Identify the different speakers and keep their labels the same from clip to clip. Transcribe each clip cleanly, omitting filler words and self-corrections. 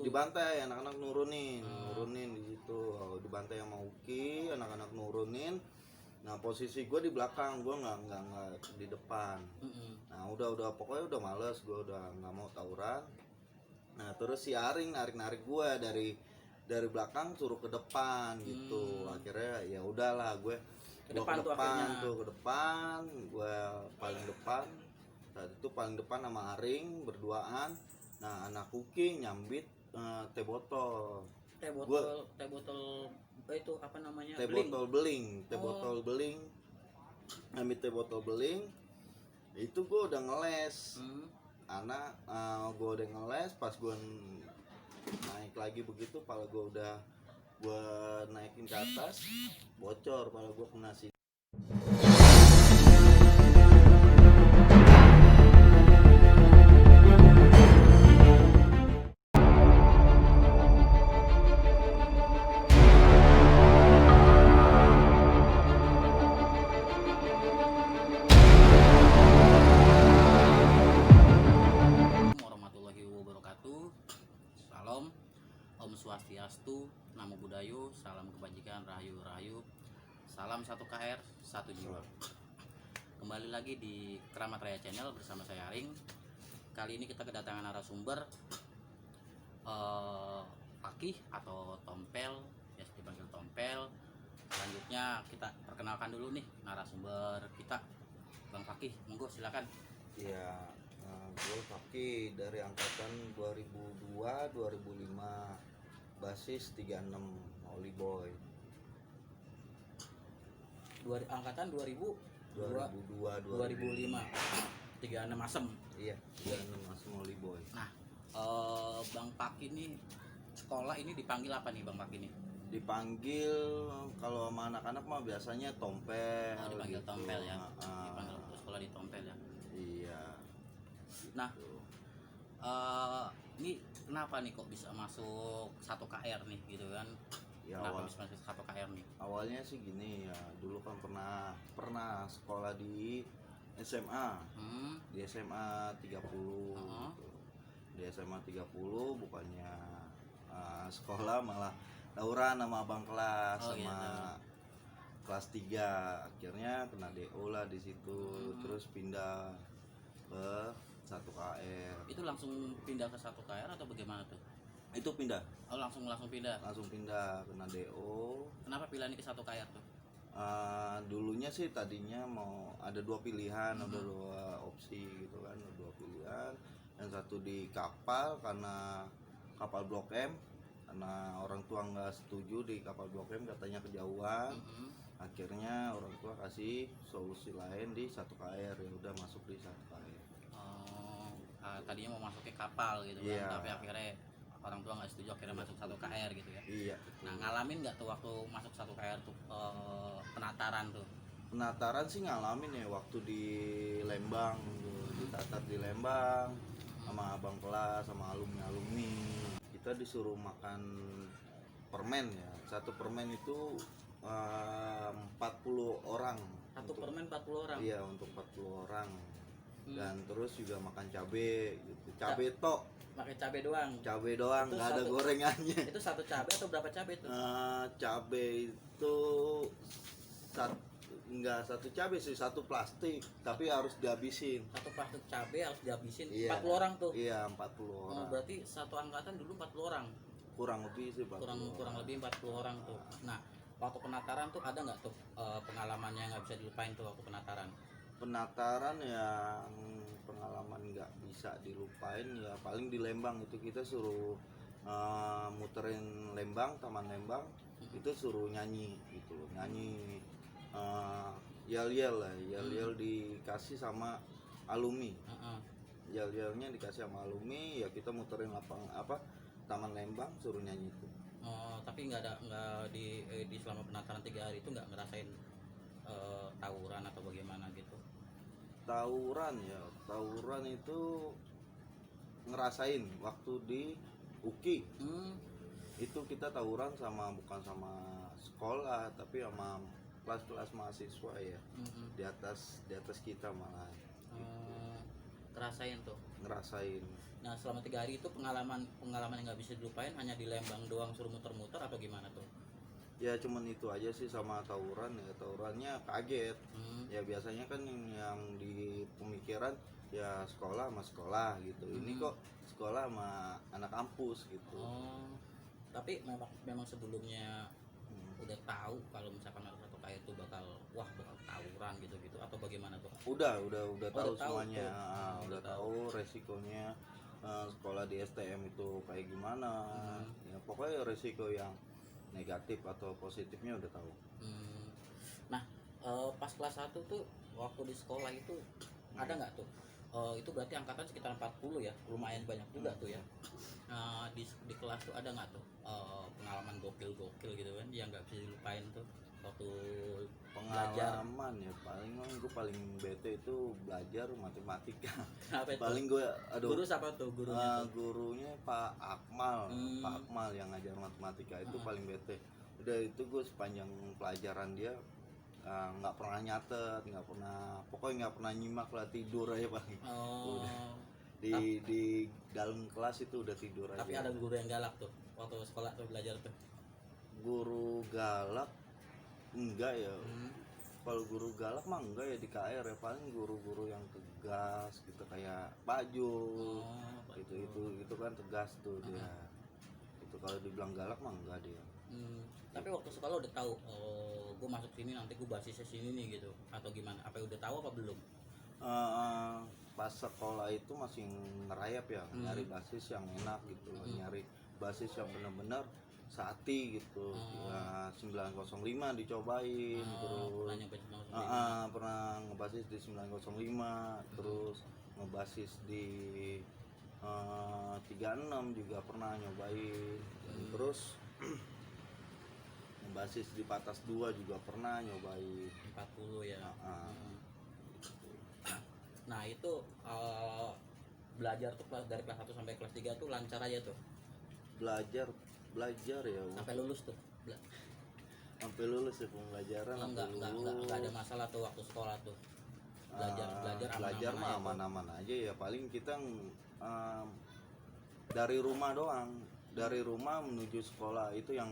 Speaker 1: Dibantai, anak-anak nurunin di situ. Dibantai sama Uki, anak-anak nurunin. Nah posisi gue di belakang, gue nggak di depan. Nah udah pokoknya udah males, gue udah nggak mau tawuran. Nah terus si Aring narik gue dari belakang suruh ke depan gitu. Akhirnya ya udahlah gue ke depan, gue paling depan. Saat itu paling depan sama Aring berduaan. Nah anak Uki nyambit teh botol
Speaker 2: itu apa namanya?
Speaker 1: botol beling. Nyambit teh botol beling. Itu gue udah ngeles. Gue udah ngeles, pas gue naik lagi begitu, pala gue naikin ke atas, bocor pala gue kena sini.
Speaker 2: Om Swastiastu, Namo Buddhayo, salam kebajikan, rahayu, salam 1KR, 1 jiwa. Kembali lagi di Keramat Raya Channel bersama saya Aring. Kali ini kita kedatangan narasumber Fakih atau Tompel, biasa dipanggil Tompel. Selanjutnya kita perkenalkan dulu nih narasumber kita, Bang Fakih. Monggo silakan.
Speaker 1: Iya, gue Fakih dari angkatan 2002-2005, basis 36 Holy Boy.
Speaker 2: Angkatan 2005 36 Asem.
Speaker 1: Iya, 36 Asem Holy Boy.
Speaker 2: Nah, Bang Fakih ini sekolah ini dipanggil apa nih Bang Fakih ini?
Speaker 1: Dipanggil kalau sama anak-anak mah biasanya Tompel.
Speaker 2: Dipanggil
Speaker 1: gitu.
Speaker 2: Tompel ya. Dipanggil sekolah di Tompel ya.
Speaker 1: Iya.
Speaker 2: Nah, ini kenapa nih kok bisa masuk 1KR nih gitu kan?
Speaker 1: Ya,
Speaker 2: kenapa bisa masuk 1KR nih?
Speaker 1: Awalnya sih gini ya, dulu kan pernah sekolah di SMA. Di SMA 30 gitu. Di SMA 30 bukannya sekolah malah tawuran sama abang kelas kelas 3. Akhirnya kena DO lah di situ. Terus pindah ke 1KR.
Speaker 2: Itu langsung pindah ke 1KR atau bagaimana tuh?
Speaker 1: Itu pindah.
Speaker 2: Oh, langsung pindah.
Speaker 1: Langsung pindah, kena DO.
Speaker 2: Kenapa pilih ke 1KR tuh?
Speaker 1: Dulunya sih tadinya mau ada 2 pilihan, ada 2 opsi gitu kan, ada 2 pilihan. Yang satu di kapal karena kapal Blok M, karena orang tua nggak setuju di kapal Blok M, katanya kejauhan. Akhirnya orang tua kasih solusi lain di 1KR, ya udah masuk di 1KR.
Speaker 2: Tadinya mau masuk ke kapal gitu kan, tapi akhirnya orang tua nggak setuju, akhirnya masuk 1KR gitu ya.
Speaker 1: Iya.
Speaker 2: Nah, ngalamin nggak tuh waktu masuk 1KR tuh penataran tuh?
Speaker 1: Penataran sih ngalamin ya, waktu di Lembang tuh, ditatar di Lembang sama abang kelas, sama alumni. Kita disuruh makan permen ya. Satu permen itu 40 orang.
Speaker 2: Permen 40 orang?
Speaker 1: Iya, untuk 40 orang. Dan terus juga makan cabe gitu. Cabe tok.
Speaker 2: Pakai cabe doang?
Speaker 1: Cabe doang, nggak ada gorengannya.
Speaker 2: Itu satu cabe atau berapa cabe itu?
Speaker 1: Cabe itu enggak satu cabe sih, satu plastik, tapi harus dihabisin.
Speaker 2: Satu plastik cabe harus dihabisin.
Speaker 1: Iya.
Speaker 2: 40 orang tuh?
Speaker 1: Iya, 40 orang.
Speaker 2: Berarti satu angkatan dulu 40 orang?
Speaker 1: Kurang lebih sih 40
Speaker 2: kurang lebih 40 orang tuh. Nah, waktu penataran tuh ada nggak tuh pengalamannya yang nggak bisa dilupain tuh waktu penataran?
Speaker 1: Penataran yang pengalaman nggak bisa dilupain ya paling di Lembang itu kita suruh muterin Lembang, Taman Lembang. Itu suruh nyanyi gitu loh, nyanyi yel-yel lah, yel-yel dikasih sama alumni. Yel-yelnya dikasih sama alumni, ya kita muterin Taman Lembang, suruh nyanyi itu.
Speaker 2: Tapi nggak di selama penataran 3 hari itu nggak ngerasain tawuran atau bagaimana gitu?
Speaker 1: Tawuran itu ngerasain waktu di UKI. Itu kita tawuran bukan sama sekolah, tapi sama kelas-kelas mahasiswa ya. Di atas kita malah.
Speaker 2: Ngerasain tuh.
Speaker 1: ngerasain.
Speaker 2: Nah selama 3 hari itu pengalaman yang nggak bisa dilupain hanya di Lembang doang suruh muter-muter atau gimana tuh?
Speaker 1: Ya cuman itu aja sih sama tawuran ya, tawurannya kaget. Ya biasanya kan yang di pemikiran ya sekolah sama sekolah gitu, ini kok sekolah sama anak kampus gitu.
Speaker 2: Oh, tapi memang sebelumnya udah tahu kalau misalkan ada satu kayak itu bakal tawuran gitu atau bagaimana tuh?
Speaker 1: Udah tahu
Speaker 2: Udah tahu
Speaker 1: semuanya.
Speaker 2: tuh.
Speaker 1: Udah tahu resikonya sekolah di STM itu kayak gimana. Ya pokoknya resiko yang negatif atau positifnya udah tahu.
Speaker 2: Nah pas kelas 1 tuh waktu di sekolah itu ada nggak tuh? Itu berarti angkatan sekitar 40 ya, lumayan banyak juga tuh ya. Di kelas tuh ada nggak tuh pengalaman gokil gitu kan yang nggak bisa dilupain tuh waktu belajar?
Speaker 1: Pengalaman ya gue paling bete itu belajar matematika.
Speaker 2: Kenapa itu?
Speaker 1: Paling gue
Speaker 2: Guru siapa tuh gurunya tuh?
Speaker 1: gurunya Pak Akmal. Pak
Speaker 2: Hmm.
Speaker 1: Akmal yang ngajar matematika itu paling bete. Udah itu gue sepanjang pelajaran dia nggak pernah nyatet, nggak pernah, pokoknya nggak pernah nyimak lah, tidur aja paling.
Speaker 2: Oh,
Speaker 1: Udah di dalam kelas itu udah tidur aja.
Speaker 2: tapi ada guru yang galak tuh waktu sekolah tuh belajar tuh?
Speaker 1: Guru galak enggak ya. Kalau guru galak mah enggak ya di KR ya, paling guru-guru yang tegas gitu kayak Pak Jul.
Speaker 2: Pak
Speaker 1: Itu kan tegas tuh dia. Itu kalau dibilang galak mah enggak dia.
Speaker 2: Tapi waktu sekolah udah tahu, gue masuk sini nanti gue basisnya sini nih gitu atau gimana? Apa udah tahu apa belum?
Speaker 1: Pas sekolah itu masih ngerayap ya, nyari basis yang enak gitu, nyari basis yang benar-benar Sati gitu. Ya 905 dicobain, terus pernah ngebasis di 905, terus ngebasis di 36 juga pernah nyobain, terus ngebasis di Patas 2 juga pernah nyobain
Speaker 2: 40 ya. Nah itu belajar tuh dari kelas 1 sampai kelas 3 tuh lancar aja tuh?
Speaker 1: belajar ya
Speaker 2: Sampai lulus tuh?
Speaker 1: sampai lulus ya, pembelajaran sampai lulus.
Speaker 2: Enggak ada masalah tuh waktu sekolah tuh? Belajar
Speaker 1: mah aman-aman aja ya. Paling kita dari rumah doang, dari rumah menuju sekolah itu yang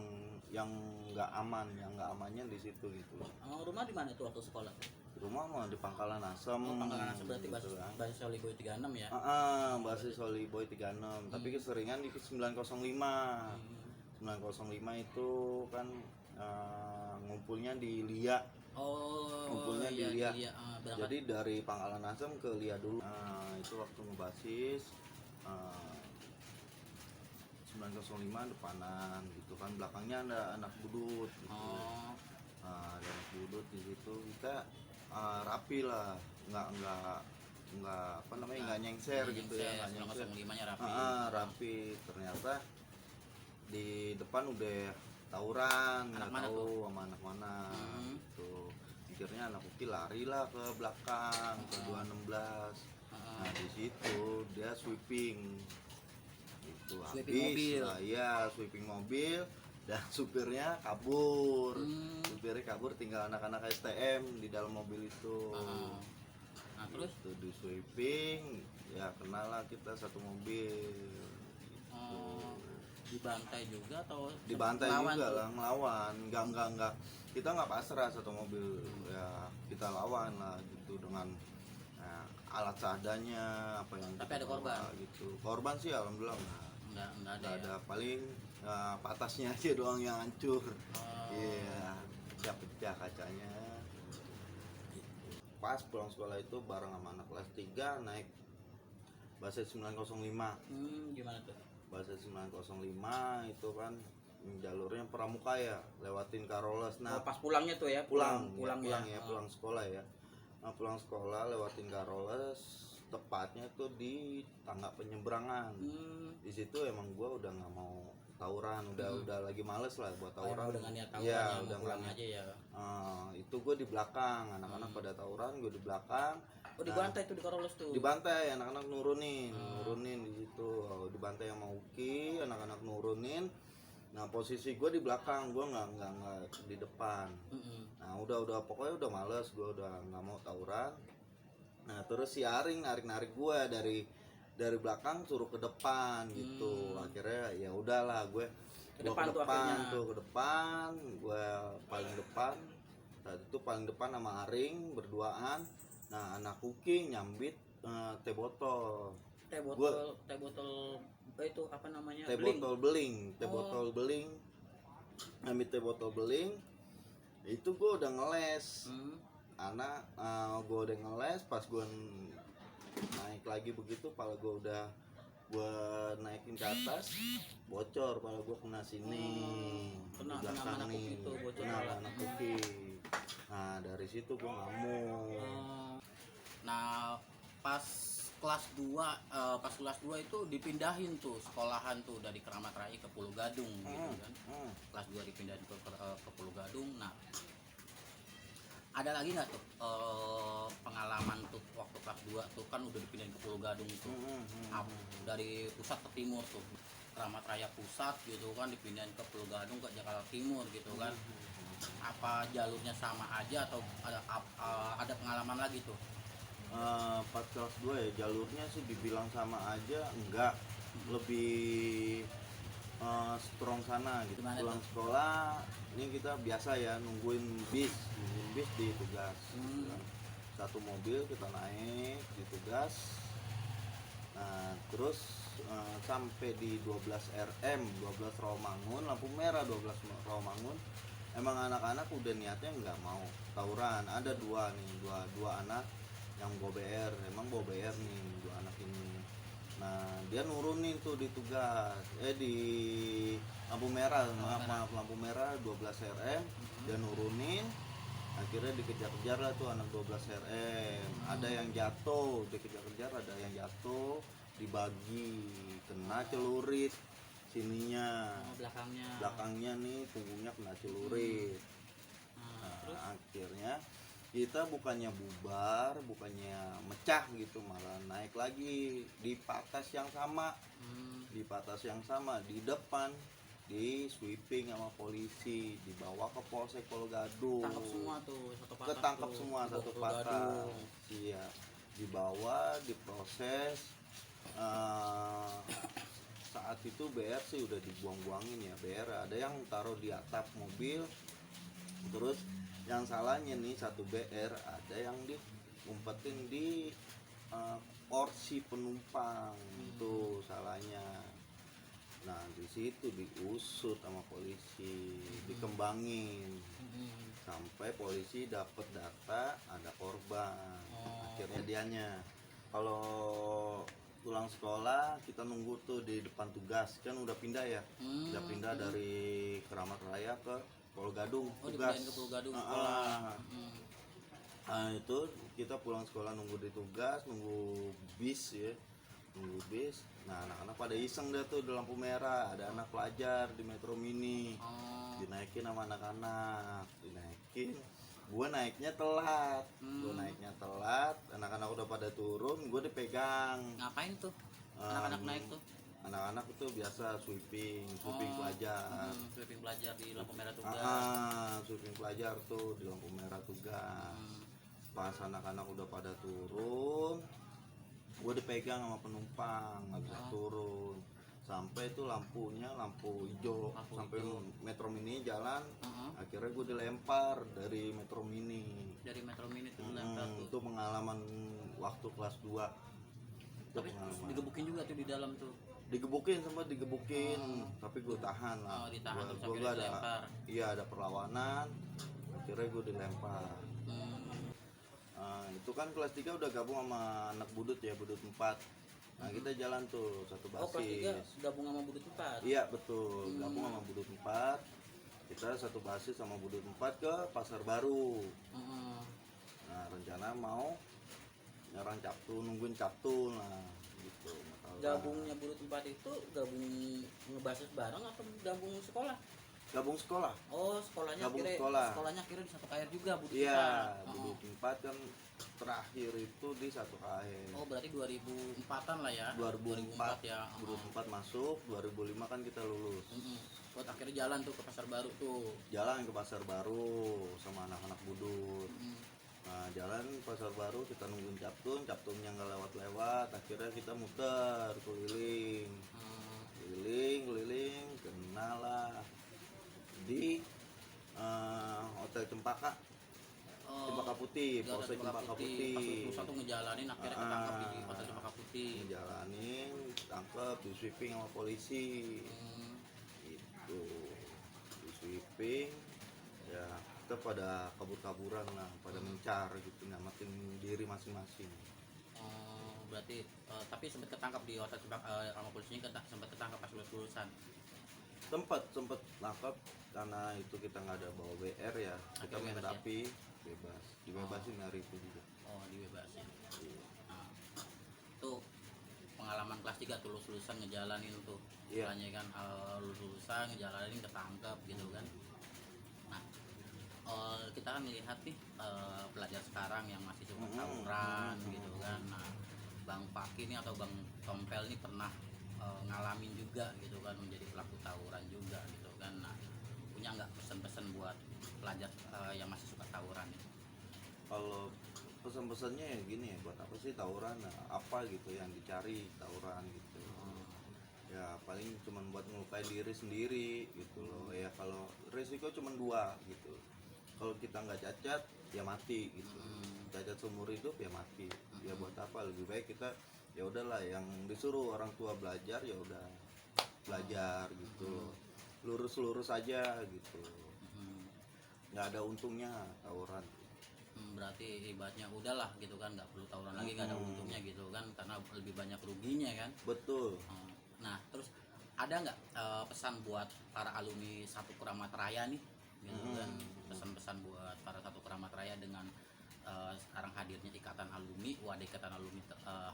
Speaker 1: nggak aman, yang nggak amannya di situ gitu.
Speaker 2: Rumah di mana tuh waktu sekolah?
Speaker 1: Rumah mah di Pangkalan Asem.
Speaker 2: Pangkalan Asem berarti
Speaker 1: gitu
Speaker 2: basis Soliboy 36 ya?
Speaker 1: basis Soliboy 36, tapi keseringan di 905. 905 itu kan ngumpulnya di Lia. Ngumpulnya di Lia. Jadi dari Pangkalan Asem ke Lia dulu. Itu waktu ngebasis 905 depanan gitu kan, belakangnya ada anak budut gitu. Ada anak budut di situ, kita rapi lah, nggak nyengser gitu ya, nggak nyengser.
Speaker 2: 905-nya
Speaker 1: Rapi. Ternyata di depan udah tawuran, nggak tahu sama anak mana gitu. Akhirnya anak Uki lari lah ke belakang ke 216. Nah di situ dia sweeping itu, habis sweeping mobil dan supirnya kabur. Supirnya kabur, tinggal anak-anak STM di dalam mobil itu.
Speaker 2: Nah terus
Speaker 1: itu di sweeping ya, kenalah kita satu mobil gitu.
Speaker 2: Dibantai juga atau
Speaker 1: Dibantai juga lah, ngelawan. Enggak, kita nggak pasrah satu mobil ya, kita lawan lah gitu dengan alat seadanya apa yang
Speaker 2: tapi ada korban
Speaker 1: gitu. Korban sih alhamdulillah
Speaker 2: nggak
Speaker 1: ada. Paling patasnya aja doang yang hancur. Iya, pecah kacanya. Pas pulang sekolah itu bareng sama anak kelas 3 naik basis 905.
Speaker 2: Gimana tuh?
Speaker 1: Basis 905 itu kan jalurnya Pramuka ya, lewatin Karoles. Nah,
Speaker 2: pas pulangnya tuh ya, pulang
Speaker 1: sekolah ya. Nah, pulang sekolah lewatin Karoles, tepatnya tuh di tangga penyeberangan. Di situ emang gua udah nggak mau tawuran, udah lagi males lah buat tawuran.
Speaker 2: Udah nggak niat tawuran,
Speaker 1: udah
Speaker 2: pulang aja ya.
Speaker 1: Itu gua di belakang, anak-anak pada tawuran, gua di belakang.
Speaker 2: Dibantai tuh di Karoles tuh.
Speaker 1: Dibantai, anak-anak nurunin di situ. Dibantai sama Uki, anak-anak nurunin. Nah posisi gue di belakang, gue nggak di depan. Nah udah pokoknya udah males, gue udah nggak mau tawuran. Nah terus si Aring narik gua dari belakang suruh ke depan gitu. Akhirnya ya udahlah gue
Speaker 2: Ke depan tuh akhirnya.
Speaker 1: ke depan, gue paling depan. Saat itu paling depan sama Aring berduaan. Nah anak Kuki nyambit teh botol.
Speaker 2: Teh botol itu apa namanya?
Speaker 1: Teh
Speaker 2: Beling.
Speaker 1: botol beling, teh
Speaker 2: Oh.
Speaker 1: botol beling. Nyambit teh botol beling. Itu gue udah ngeles. Anak gue udah ngeles, pas gue naik lagi begitu, pala gue udah gue naikin ke atas, bocor pala gue kena sini,
Speaker 2: Kena
Speaker 1: di belakang
Speaker 2: anak
Speaker 1: nih,
Speaker 2: Kuki tuh, bocor
Speaker 1: kena
Speaker 2: pala.
Speaker 1: anak Kuki. Nah dari situ gue ngamuk.
Speaker 2: Nah pas kelas 2 itu dipindahin tuh sekolahan tuh dari Keramat Raya ke Pulau Gadung gitu kan. Kelas 2 dipindahin ke Pulau Gadung. Nah ada lagi nggak tuh pengalaman tuh waktu kelas 2 tuh kan udah dipindahin ke Pulau Gadung itu dari pusat ke timur tuh, Keramat Raya pusat gitu kan dipindahin ke Pulau Gadung ke Jakarta Timur gitu kan. Apa jalurnya sama aja atau ada pengalaman lagi tuh?
Speaker 1: Pas kelas 2 ya jalurnya sih dibilang sama aja, enggak, lebih strong sana gitu.
Speaker 2: Gimana
Speaker 1: Pulang
Speaker 2: tuh?
Speaker 1: sekolah ini kita biasa ya nungguin bis di tugas. Satu mobil kita naik di tugas. Nah terus sampai di 12 RM 12 Rawamangun, lampu merah 12 Rawamangun. Emang anak-anak udah niatnya nggak mau tawuran. Ada dua anak yang bawa BR, emang bawa BR nih dua anak ini. Nah dia nurunin tuh di tugas, di lampu merah, maaf lampu merah 12 RM. Dia nurunin, akhirnya dikejar-kejar lah tuh anak 12 RM. Ada yang jatuh, dikejar-kejar, ada yang jatuh, dibagi, kena celurit sininya, belakangnya nih punggungnya kena celurit. Nah, akhirnya kita bukannya bubar, bukannya mecah gitu, malah naik lagi di patas yang sama, di depan, di sweeping sama polisi, dibawa ke Polsek Pulau Gadung.
Speaker 2: Tangkap semua tuh satu patas.
Speaker 1: Ketangkap semua satu patas. Iya, dibawa, diproses. Saat itu BR sih udah dibuang-buangin ya, BR ada yang taruh di atap mobil. Terus yang salahnya nih satu BR ada yang diumpetin di kursi penumpang, itu salahnya. Nah di situ diusut sama polisi, dikembangin sampai polisi dapat data ada korban. Akhirnya dianya kalau pulang sekolah kita nunggu tuh di depan tugas, kan udah pindah ya, udah pindah dari Keramat Raya ke Pulau Gadung tugas.
Speaker 2: Ke Pulau Gadung sekolah.
Speaker 1: Nah itu kita pulang sekolah nunggu di tugas, nunggu bis ya, nunggu bis. Nah anak-anak pada iseng dah tuh di lampu merah, ada anak pelajar di Metro Mini, dinaikin sama anak-anak, dinaikin. Gue naiknya telat, anak-anak udah pada turun, gue dipegang.
Speaker 2: Ngapain tuh anak-anak naik tuh?
Speaker 1: Anak-anak itu biasa sweeping pelajar.
Speaker 2: Sweeping pelajar di lampu merah tugas.
Speaker 1: Sweeping pelajar tuh di lampu merah tugas. Pas anak-anak udah pada turun, gue dipegang sama penumpang, nggak bisa turun. Sampai itu lampunya lampu hijau, sampai Metro Mini jalan. Akhirnya gue dilempar dari Metro Mini.
Speaker 2: Dari Metro Mini tuh dilempar tuh.
Speaker 1: Itu pengalaman waktu kelas 2.
Speaker 2: Tapi digebukin juga tuh di dalam tuh.
Speaker 1: Digebukin, tapi gue tahan lah.
Speaker 2: Ditahan terus
Speaker 1: Gue
Speaker 2: akhirnya dilempar.
Speaker 1: Iya ada perlawanan, akhirnya gue dilempar. Itu kan kelas 3 udah gabung sama anak budut ya, budut 4. Nah kita jalan tuh satu basis.
Speaker 2: Kelas 3 gabung sama budut 4?
Speaker 1: Iya betul, gabung sama budut 4. Kita satu basis sama budut 4 ke Pasar Baru. Nah rencana mau nyerang Captun, nungguin Captun lah gitu.
Speaker 2: Gabungnya budut 4 itu gabung ngebasis bareng atau gabung sekolah?
Speaker 1: Gabung sekolah.
Speaker 2: Sekolahnya akhirnya di satu KR juga budut 4.
Speaker 1: Iya, budut 4 kan terakhir itu di satu KR.
Speaker 2: Berarti 2004-an lah ya.
Speaker 1: 2004
Speaker 2: ya.
Speaker 1: Budut 4 masuk, 2005 kan kita lulus.
Speaker 2: Buat akhirnya jalan tuh ke Pasar Baru tuh.
Speaker 1: Jalan ke Pasar Baru sama anak-anak budut. Nah, jalan Pasar Baru kita nungguin Captunnya nggak lewat-lewat, akhirnya kita muter keliling, keliling, kenalah di Hotel Cempaka, Cempaka Putih,
Speaker 2: Daerah
Speaker 1: Polsek Cempaka Putih.
Speaker 2: Pas Nusa tuh ngejalanin akhirnya ketangkap di Hotel Cempaka Putih.
Speaker 1: Ngejalanin, tangkep, di sweeping sama polisi.
Speaker 2: Hmm,
Speaker 1: Itu di sweeping, ya kita pada kabur-kaburan lah, pada mencar gitu, nyamatin diri masing-masing.
Speaker 2: berarti tapi sempat ketangkap di Hotel Cempaka sama polisinya, sempat ketangkap pas lulusan.
Speaker 1: Sempet nangkep karena itu kita nggak ada bawa BR ya, kita
Speaker 2: Akhirnya
Speaker 1: main
Speaker 2: bebas ya?
Speaker 1: rapi, bebas, dibebasin hari itu juga.
Speaker 2: Oh, dibebasin.
Speaker 1: Iya.
Speaker 2: Nah, itu pengalaman kelas 3 tuh lulusan ngejalanin tuh.
Speaker 1: Iya.
Speaker 2: Istilahnya kan lulusan ngejalanin ketangkep gitu kan. Nah, kita kan melihat nih pelajar sekarang yang masih suka tawuran gitu kan. Nah, Bang Paki nih atau Bang Tompel nih pernah ngalamin juga gitu kan, menjadi pelaku tawuran juga gitu kan. Nah, punya nggak pesan-pesan buat pelajar yang masih suka tawuran nih?
Speaker 1: Kalau pesan-pesannya ya gini ya, buat apa sih tawuran? Nah, apa gitu yang dicari tawuran gitu. Ya paling cuman buat ngelukain diri sendiri gitu loh. Ya kalau resiko cuma 2 gitu. Kalau kita nggak cacat ya mati gitu. Cacat seumur hidup ya mati. Ya buat apa? Lebih baik kita ya udahlah, yang disuruh orang tua belajar ya udah belajar gitu. Lurus-lurus aja gitu. Nggak ada untungnya tawuran.
Speaker 2: Berarti ibaratnya udahlah gitu kan, nggak perlu tawuran lagi, nggak ada untungnya gitu kan, karena lebih banyak ruginya kan.
Speaker 1: Betul.
Speaker 2: Nah, terus ada nggak pesan buat para alumni Satu Keramat Raya nih gitu kan, pesan-pesan buat para Satu Keramat Raya dengan sekarang hadirnya ikatan alumni, wadah ikatan alumni,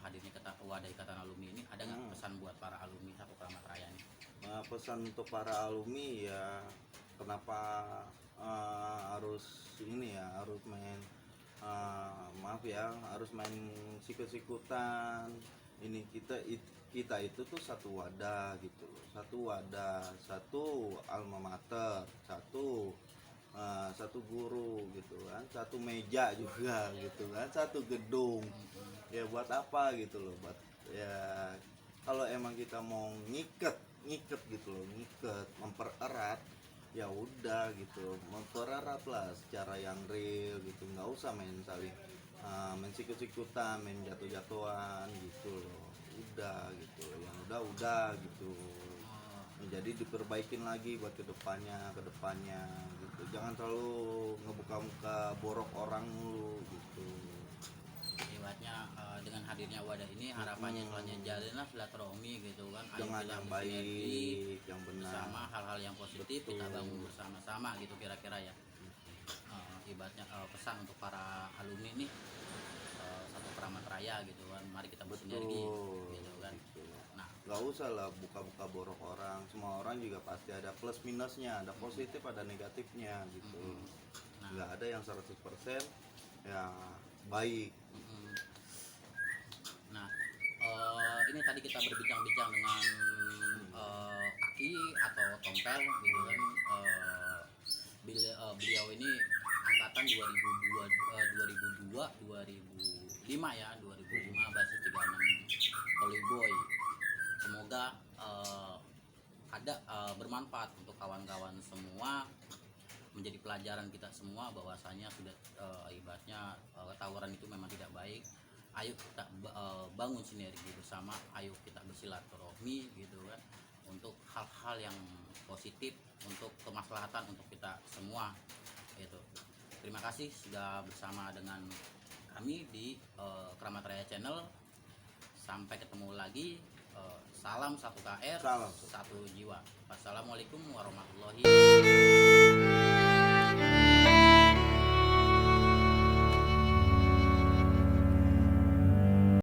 Speaker 2: hadirnya wadah ikatan alumni ini, ada nggak pesan buat para alumni Satu Keramat Raya nih?
Speaker 1: Nah, pesan untuk para alumni ya, kenapa harus ini ya, harus main maaf ya, harus main sikut-sikutan. Ini kita itu tuh satu wadah gitu, satu alma mater, satu guru gitu kan, satu meja juga gitu kan, satu gedung. Ya buat apa gitu loh, buat ya kalau emang kita mau ngiket gitu loh, mempererat, ya udah gitu, mempererat lah secara yang real gitu, nggak usah main saling main sikut-sikutan, main jatuh-jatuhan gitu loh. Udah gitu, yang udah gitu. Jadi diperbaikin lagi buat kedepannya gitu. Jangan terlalu ngebuka-buka borok orang mulu gitu.
Speaker 2: Ibaratnya dengan hadirnya wadah ini harapannya selanjutnya jalanlah silaturahmi gitu kan, ayo
Speaker 1: Dengan
Speaker 2: kita
Speaker 1: yang
Speaker 2: bersinergi
Speaker 1: baik, yang benar.
Speaker 2: bersama, hal-hal yang positif
Speaker 1: Betul.
Speaker 2: kita bangun bersama-sama gitu kira-kira ya. Ibaratnya pesan untuk para alumni nih Satu Keramat Raya gitu kan, mari kita bersinergi gitu kan.
Speaker 1: Gitu.
Speaker 2: Nah,
Speaker 1: Gak usah lah buka-buka borok orang. Semua orang juga pasti ada plus minusnya, ada positif, ada negatifnya gitu.
Speaker 2: Nah.
Speaker 1: Nggak ada yang 100% ya baik.
Speaker 2: Nah, ini tadi kita berbincang-bincang dengan Kaki atau Tompel gitu kan. Beliau ini angkatan 2002 2005 ya, 2005 basis 36 Volleyboy. Semoga ada bermanfaat untuk kawan-kawan semua, menjadi pelajaran kita semua bahwasanya sudah ibaratnya tawuran itu memang tidak baik. Ayo kita bangun sinergi bersama, ayo kita bersilaturahmi gitu kan, untuk hal-hal yang positif, untuk kemaslahatan untuk kita semua gitu. Terima kasih sudah bersama dengan kami di Keramat Raya Channel. Sampai ketemu lagi. Salam 1 KR,
Speaker 1: Salam.
Speaker 2: 1 jiwa. Wassalamualaikum warahmatullahi wabarakatuh.